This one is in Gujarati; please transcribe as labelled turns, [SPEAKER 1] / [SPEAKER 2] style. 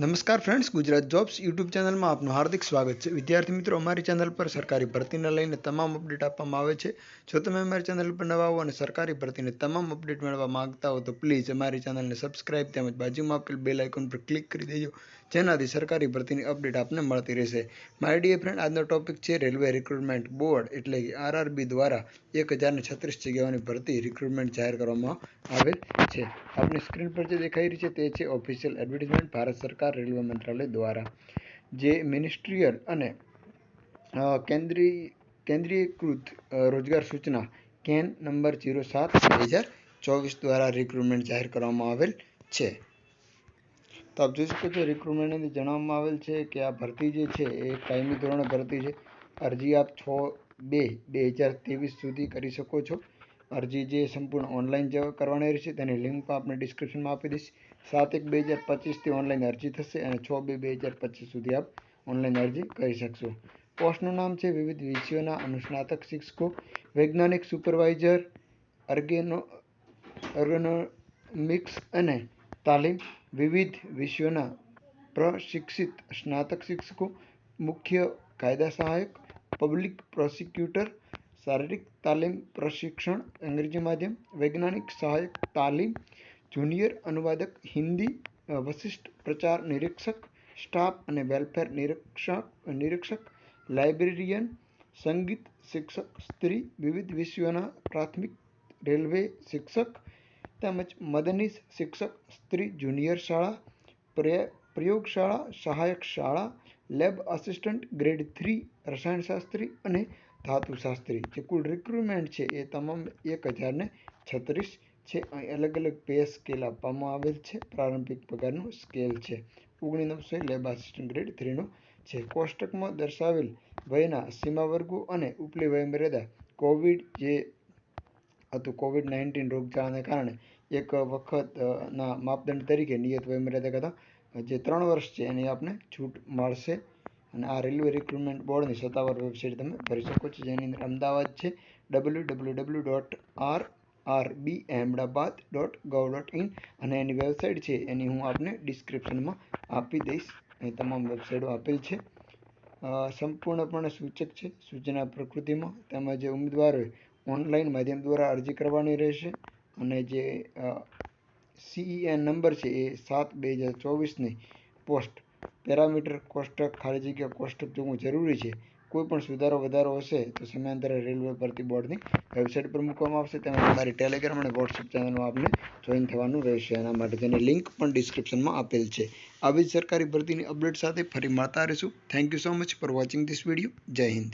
[SPEAKER 1] નમસ્કાર ફ્રેન્ડ્સ, ગુજરાત જોબ્સ યુટ્યુબ ચેનલમાં આપનું હાર્દિક સ્વાગત છે। વિદ્યાર્થી મિત્રો, અમારી ચેનલ પર સરકારી ભરતીને લઈને તમામ અપડેટ આપવામાં આવે છે। જો તમે અમારી ચેનલ પર નવા હો અને સરકારી ભરતીને તમામ અપડેટ મેળવવા માંગતા હો તો પ્લીઝ અમારી ચેનલને સબસ્ક્રાઇબ તેમજ બાજુમાં આપેલ બેલ આઇકોન પર ક્લિક કરી દેજો, જેનાથી સરકારી ભરતીની અપડેટ આપને મળતી રહેશે। માય ડિયર ફ્રેન્ડ, આજનો ટોપિક છે રેલવે રિક્રુટમેન્ટ બોર્ડ એટલે કે RRB દ્વારા 1036 જગ્યાઓની ભરતી રિક્રુટમેન્ટ જાહેર કરવામાં આવેલ છે। આપની સ્ક્રીન પર જે દેખાઈ રહી છે તે છે ઓફિશિયલ એડવર્ટાઇઝમેન્ટ ભારત સરકાર રેલવે મંત્રાલય દ્વારા, જે મિનિસ્ટ્રીયલ અને કેન્દ્રીયકૃત રોજગાર સૂચના કેન નંબર 07/2024 દ્વારા રિક્રુટમેન્ટ જાહેર કરવામાં આવેલ છે। તો આપ જોઈ શકો છો, રિક્રુટમેન્ટની અંદર જણાવવામાં આવેલ છે કે આ ભરતી જે છે એ કાયમી ધોરણે ભરતી છે। અરજી આપ 6/2/2023 સુધી કરી શકો છો। અરજી જે સંપૂર્ણ ઓનલાઈન કરવાની રહેશે તેની લિંક પણ આપણે ડિસ્ક્રિપ્શનમાં આપી દઈશ। 7/1/2025 ઓનલાઈન અરજી થશે અને 6/2/2025 સુધી આપ ઓનલાઈન અરજી કરી શકશો। પોસ્ટનું નામ છે વિવિધ વિષયોના અનુસ્નાતક શિક્ષકો, વૈજ્ઞાનિક સુપરવાઇઝર, એર્ગોનોમિક્સ અને તાલીમ, વિવિધ વિષયોના પ્રશિક્ષિત સ્નાતક શિક્ષકો, મુખ્ય કાયદા સહાયક, પબ્લિક પ્રોસિક્યુટર, શારીરિક તાલીમ પ્રશિક્ષણ અંગ્રેજી માધ્યમ, વૈજ્ઞાનિક સહાયક તાલીમ, જુનિયર અનુવાદક હિન્દી, વશિષ્ઠ પ્રચાર નિરીક્ષક, સ્ટાફ અને વેલફેર નિરીક્ષક, લાઇબ્રેરિયન, સંગીત શિક્ષક સ્ત્રી, વિવિધ વિષયોના પ્રાથમિક રેલવે શિક્ષક તેમજ મદદનીશ શિક્ષક સ્ત્રી, જુનિયર શાળા, પ્રયોગશાળા સહાયક શાળા, લેબ આસિસ્ટન્ટ ગ્રેડ 3 રસાયણશાસ્ત્રી અને ધાતુશાસ્ત્રી। જે કુલ રિક્રુટમેન્ટ છે એ તમામ 1036 છે। અહીં અલગ અલગ પે સ્કેલ આપવામાં આવેલ છે। પ્રારંભિક પગારનો સ્કેલ છે 1900, લેબ આસિસ્ટન્ટ ગ્રેડ 3 નો છે। કોષ્ટકમાં દર્શાવેલ વયના સીમા વર્ગો અને ઉપલી વયમર્યાદા કોવિડ-19 રોગચાળાને કારણે એક વખતના માપદંડ તરીકે નિયત વયમર્યાદા કરતાં જે 3 વર્ષ છે એની આપને છૂટ મળશે। અને આ રેલવે રિક્રુટમેન્ટ બોર્ડની સત્તાવાર વેબસાઇટ તમે ભરી શકો છો, જેની અંદર અમદાવાદ છે www.rrbahmedabad.gov.in અને એની વેબસાઇટ છે એની હું આપને ડિસ્ક્રિપ્શનમાં આપી દઈશ। અહીં તમામ વેબસાઇટો આપેલ છે। સંપૂર્ણપણે સૂચક છે સૂચના પ્રકૃતિમાં, તેમજ જે ઉમેદવારોએ ઓનલાઈન માધ્યમ દ્વારા અરજી કરવાની રહેશે અને જે CEN નંબર છે એ 7/2024ની પોસ્ટ પેરામીટર કોષ્ટક ખાલી જગ્યા કોષ્ટક જોવું જરૂરી છે। કોઈ પણ સુધારો વધારો હશે તો સમયાંતરે રેલવે ભરતી બોર્ડની વેબસાઇટ પર મૂકવામાં આવશે, તેમજ અમારી ટેલિગ્રામ અને વોટ્સએપ ચેનલમાં આપને જોઈન થવાનું રહેશે। એના માટે તેની લિંક પણ ડિસ્ક્રિપ્શનમાં આપેલ છે। આવી જ સરકારી ભરતીની અપડેટ સાથે ફરી મળતા રહીશું। Thank you so much for watching this video. જય હિન્દ।